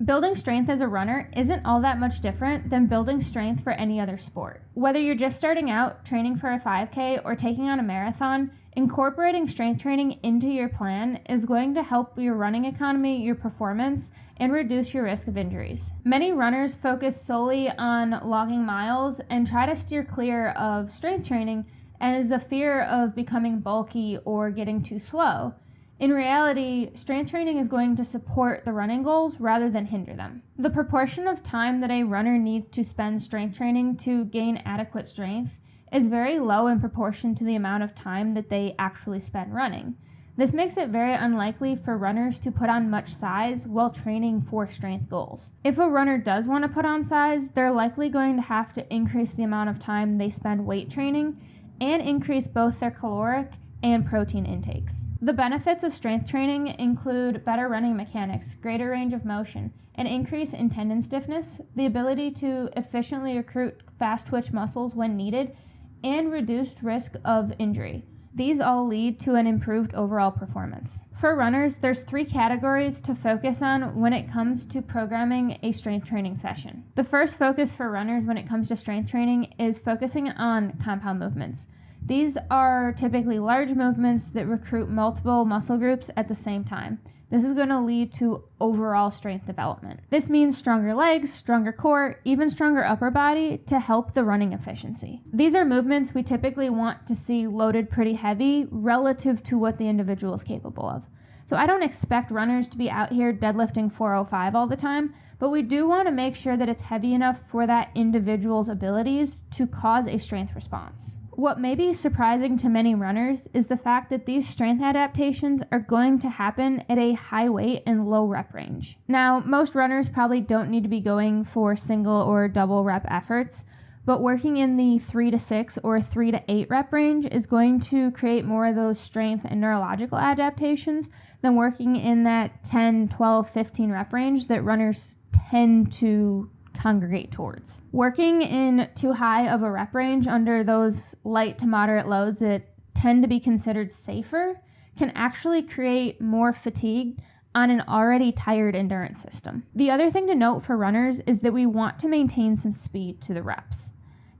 Building strength as a runner isn't all that much different than building strength for any other sport. Whether you're just starting out, training for a 5K, or taking on a marathon, incorporating strength training into your plan is going to help your running economy, your performance, and reduce your risk of injuries. Many runners focus solely on logging miles and try to steer clear of strength training and is a fear of becoming bulky or getting too slow. In reality, strength training is going to support the running goals rather than hinder them. The proportion of time that a runner needs to spend strength training to gain adequate strength is very low in proportion to the amount of time that they actually spend running. This makes it very unlikely for runners to put on much size while training for strength goals. If a runner does want to put on size, they're likely going to have to increase the amount of time they spend weight training and increase both their caloric and protein intakes. The benefits of strength training include better running mechanics, greater range of motion, an increase in tendon stiffness, the ability to efficiently recruit fast twitch muscles when needed, and reduced risk of injury. These all lead to an improved overall performance. For runners, there's 3 categories to focus on when it comes to programming a strength training session. The first focus for runners when it comes to strength training is focusing on compound movements. These are typically large movements that recruit multiple muscle groups at the same time. This is going to lead to overall strength development. This means stronger legs, stronger core, even stronger upper body to help the running efficiency. These are movements we typically want to see loaded pretty heavy relative to what the individual is capable of. So I don't expect runners to be out here deadlifting 405 all the time, but we do want to make sure that it's heavy enough for that individual's abilities to cause a strength response. What may be surprising to many runners is the fact that these strength adaptations are going to happen at a high weight and low rep range. Now, most runners probably don't need to be going for single or double rep efforts, but working in the 3 to 6 or 3 to 8 rep range is going to create more of those strength and neurological adaptations than working in that 10, 12, 15 rep range that runners tend to congregate towards. Working in too high of a rep range under those light to moderate loads that tend to be considered safer can actually create more fatigue on an already tired endurance system. The other thing to note for runners is that we want to maintain some speed to the reps.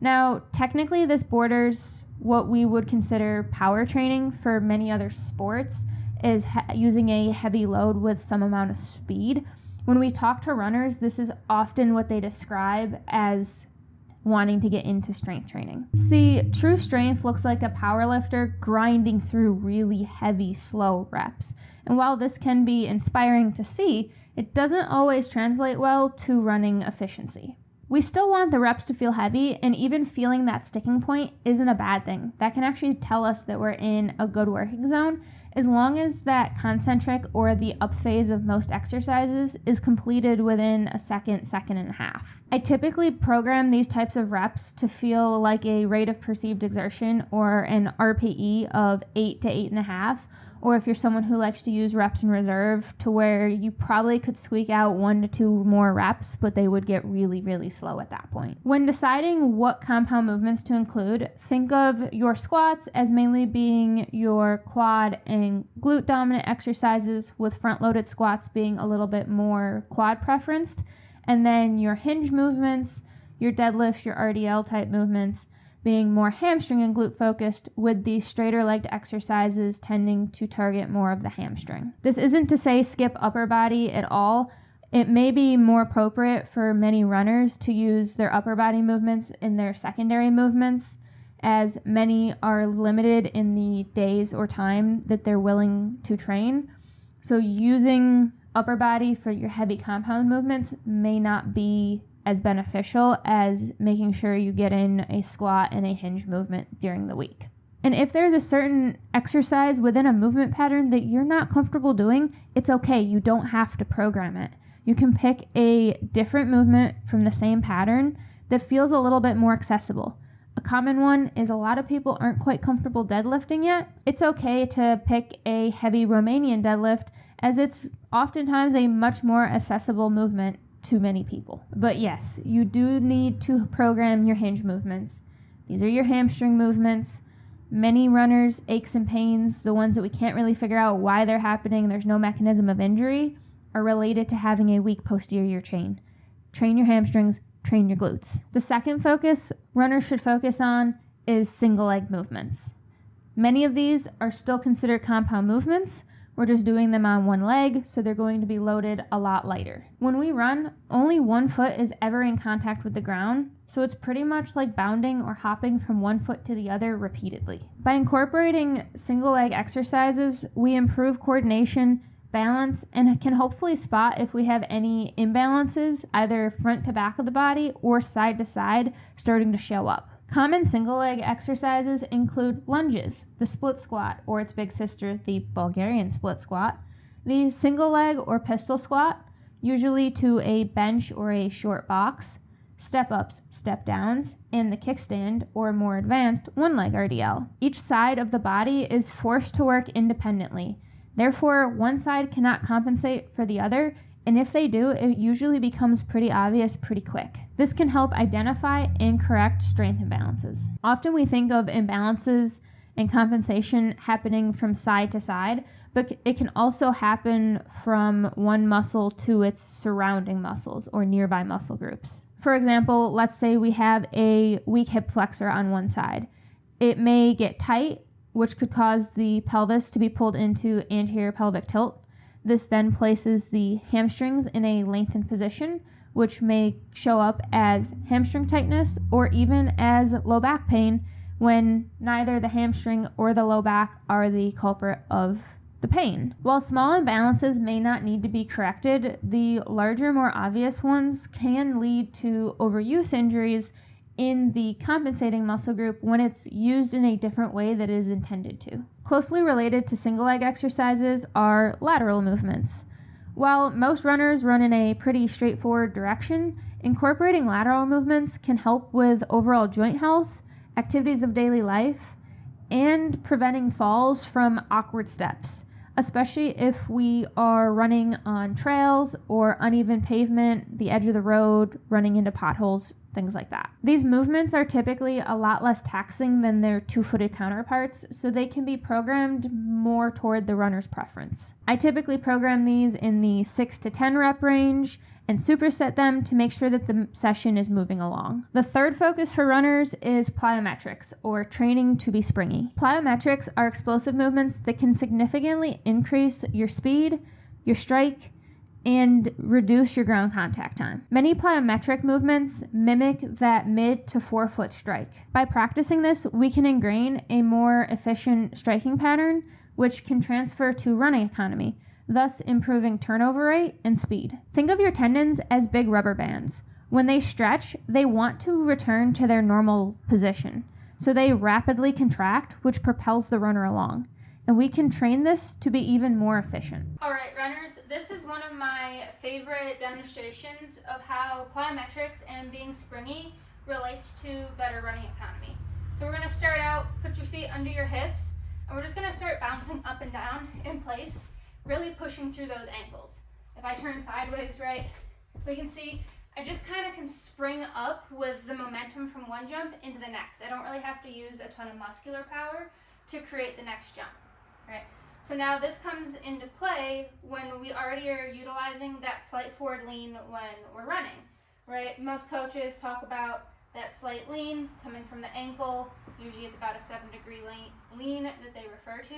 Now, technically this borders what we would consider power training for many other sports, is using a heavy load with some amount of speed. When we talk to runners, this is often what they describe as wanting to get into strength training. See, true strength looks like a power lifter grinding through really heavy, slow reps. And while this can be inspiring to see, it doesn't always translate well to running efficiency. We still want the reps to feel heavy, and even feeling that sticking point isn't a bad thing. That can actually tell us that we're in a good working zone, as long as that concentric or the up phase of most exercises is completed within a second and a half. I typically program these types of reps to feel like a rate of perceived exertion or an RPE of 8 to 8.5, or if you're someone who likes to use reps in reserve, to where you probably could squeak out 1 to 2 more reps, but they would get really, really slow at that point. When deciding what compound movements to include, think of your squats as mainly being your quad and glute dominant exercises, with front-loaded squats being a little bit more quad preferenced, and then your hinge movements, your deadlifts, your RDL type movements, being more hamstring and glute focused, with the straighter legged exercises tending to target more of the hamstring. This isn't to say skip upper body at all. It may be more appropriate for many runners to use their upper body movements in their secondary movements, as many are limited in the days or time that they're willing to train. So using upper body for your heavy compound movements may not be as beneficial as making sure you get in a squat and a hinge movement during the week. And if there's a certain exercise within a movement pattern that you're not comfortable doing, it's okay. You don't have to program it. You can pick a different movement from the same pattern that feels a little bit more accessible. A common one is a lot of people aren't quite comfortable deadlifting yet. It's okay to pick a heavy Romanian deadlift, as it's oftentimes a much more accessible movement to many people. But yes, you do need to program your hinge movements. These are your hamstring movements. Many runners' aches and pains, the ones that we can't really figure out why they're happening, there's no mechanism of injury, are related to having a weak posterior chain. Train your hamstrings, train your glutes. The second focus runners should focus on is single leg movements. Many of these are still considered compound movements. We're just doing them on one leg, so they're going to be loaded a lot lighter. When we run, only one foot is ever in contact with the ground, so it's pretty much like bounding or hopping from one foot to the other repeatedly. By incorporating single leg exercises, we improve coordination, balance, and can hopefully spot if we have any imbalances, either front to back of the body or side to side, starting to show up. Common single leg exercises include lunges, the split squat, or its big sister, the Bulgarian split squat, the single leg or pistol squat, usually to a bench or a short box, step ups, step downs, and the kickstand, or more advanced, one leg RDL. Each side of the body is forced to work independently. Therefore, one side cannot compensate for the other, and if they do, it usually becomes pretty obvious pretty quick. This can help identify and correct strength imbalances. Often we think of imbalances and compensation happening from side to side, but it can also happen from one muscle to its surrounding muscles or nearby muscle groups. For example, let's say we have a weak hip flexor on one side. It may get tight, which could cause the pelvis to be pulled into anterior pelvic tilt. This then places the hamstrings in a lengthened position, which may show up as hamstring tightness or even as low back pain when neither the hamstring or the low back are the culprit of the pain. While small imbalances may not need to be corrected, the larger, more obvious ones can lead to overuse injuries in the compensating muscle group when it's used in a different way that it is intended to. Closely related to single leg exercises are lateral movements. While most runners run in a pretty straightforward direction, incorporating lateral movements can help with overall joint health, activities of daily life, and preventing falls from awkward steps, especially if we are running on trails or uneven pavement, the edge of the road, running into potholes, things like that. These movements are typically a lot less taxing than their two-footed counterparts, so they can be programmed more toward the runner's preference. I typically program these in the 6 to 10 rep range and superset them to make sure that the session is moving along. The third focus for runners is plyometrics, or training to be springy. Plyometrics are explosive movements that can significantly increase your speed, your strike, and reduce your ground contact time. Many plyometric movements mimic that mid to forefoot strike. By practicing this, we can ingrain a more efficient striking pattern, which can transfer to running economy, thus improving turnover rate and speed. Think of your tendons as big rubber bands. When they stretch, they want to return to their normal position, so they rapidly contract, which propels the runner along. And we can train this to be even more efficient. All right, runners, this is one of my favorite demonstrations of how plyometrics and being springy relates to better running economy. So we're gonna start out, put your feet under your hips, and we're just gonna start bouncing up and down in place, really pushing through those ankles. If I turn sideways, right, we can see I just kind of can spring up with the momentum from one jump into the next. I don't really have to use a ton of muscular power to create the next jump. Right. So now this comes into play when we already are utilizing that slight forward lean when we're running, right? Most coaches talk about that slight lean coming from the ankle. Usually it's about a 7-degree lean that they refer to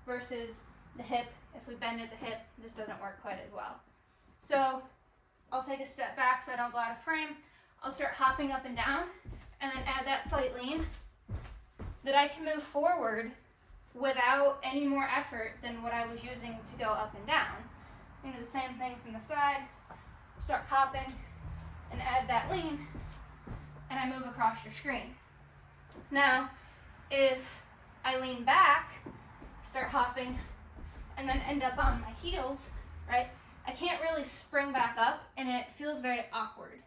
versus the hip. If we bend at the hip, this doesn't work quite as well. So I'll take a step back so I don't go out of frame. I'll start hopping up and down and then add that slight lean that I can move forward without any more effort than what I was using to go up and down. And do the same thing from the side, start hopping and add that lean, and I move across your screen. Now, if I lean back, start hopping, and then end up on my heels, right, I can't really spring back up, and it feels very awkward.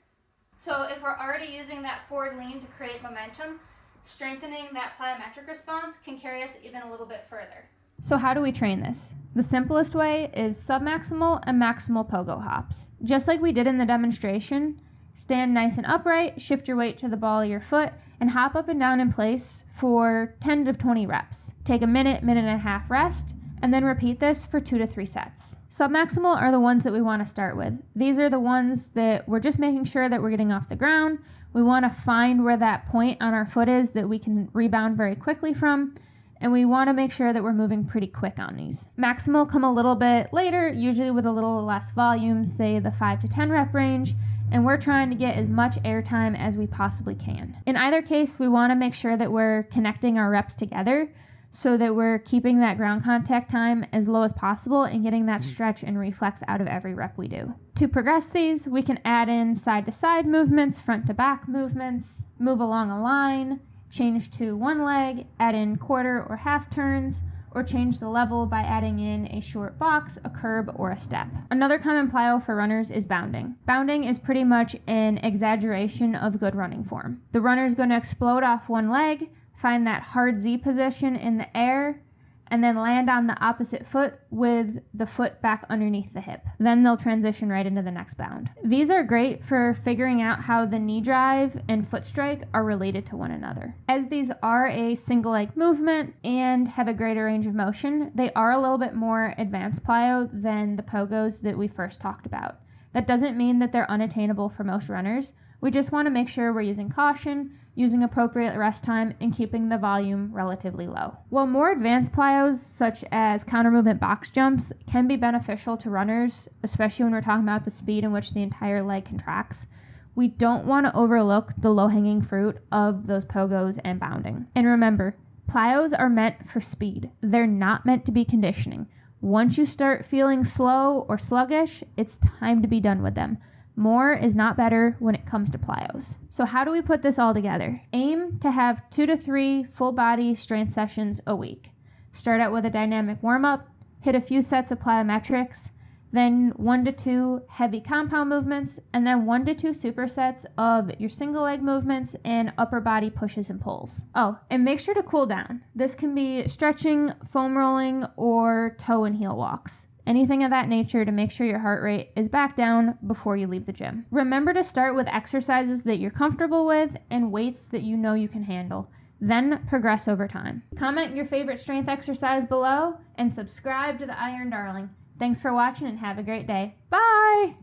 So if we're already using that forward lean to create momentum, strengthening that plyometric response can carry us even a little bit further. So how do we train this? The simplest way is submaximal and maximal pogo hops. Just like we did in the demonstration, stand nice and upright, shift your weight to the ball of your foot, and hop up and down in place for 10 to 20 reps. Take a minute and a half rest, and then repeat this for 2 to 3 sets. Submaximal are the ones that we want to start with. These are the ones that we're just making sure that we're getting off the ground. We want to find where that point on our foot is that we can rebound very quickly from, and we want to make sure that we're moving pretty quick on these. Maximal come a little bit later, usually with a little less volume, say the 5 to 10 rep range, and we're trying to get as much air time as we possibly can. In either case, we want to make sure that we're connecting our reps together so that we're keeping that ground contact time as low as possible and getting that stretch and reflex out of every rep we do. To progress these, we can add in side-to-side movements, front-to-back movements, move along a line, change to one leg, add in quarter or half turns, or change the level by adding in a short box, a curb, or a step. Another common plyo for runners is bounding. Bounding is pretty much an exaggeration of good running form. The runner is going to explode off one leg, find that hard Z position in the air, and then land on the opposite foot with the foot back underneath the hip. Then they'll transition right into the next bound. These are great for figuring out how the knee drive and foot strike are related to one another. As these are a single leg movement and have a greater range of motion, they are a little bit more advanced plyo than the pogos that we first talked about. That doesn't mean that they're unattainable for most runners. We just want to make sure we're using caution, using appropriate rest time, and keeping the volume relatively low. While more advanced plyos, such as counter movement box jumps, can be beneficial to runners, especially when we're talking about the speed in which the entire leg contracts, we don't want to overlook the low-hanging fruit of those pogos and bounding. And remember, plyos are meant for speed. They're not meant to be conditioning. Once you start feeling slow or sluggish, it's time to be done with them. More is not better when it comes to plyos. So how do we put this all together? Aim to have 2 to 3 full body strength sessions a week. Start out with a dynamic warm-up, hit a few sets of plyometrics, then 1 to 2 heavy compound movements, and then 1 to 2 supersets of your single leg movements and upper body pushes and pulls. Oh, and make sure to cool down. This can be stretching, foam rolling, or toe and heel walks. Anything of that nature to make sure your heart rate is back down before you leave the gym. Remember to start with exercises that you're comfortable with and weights that you know you can handle. Then progress over time. Comment your favorite strength exercise below and subscribe to the Iron Darling. Thanks for watching and have a great day. Bye!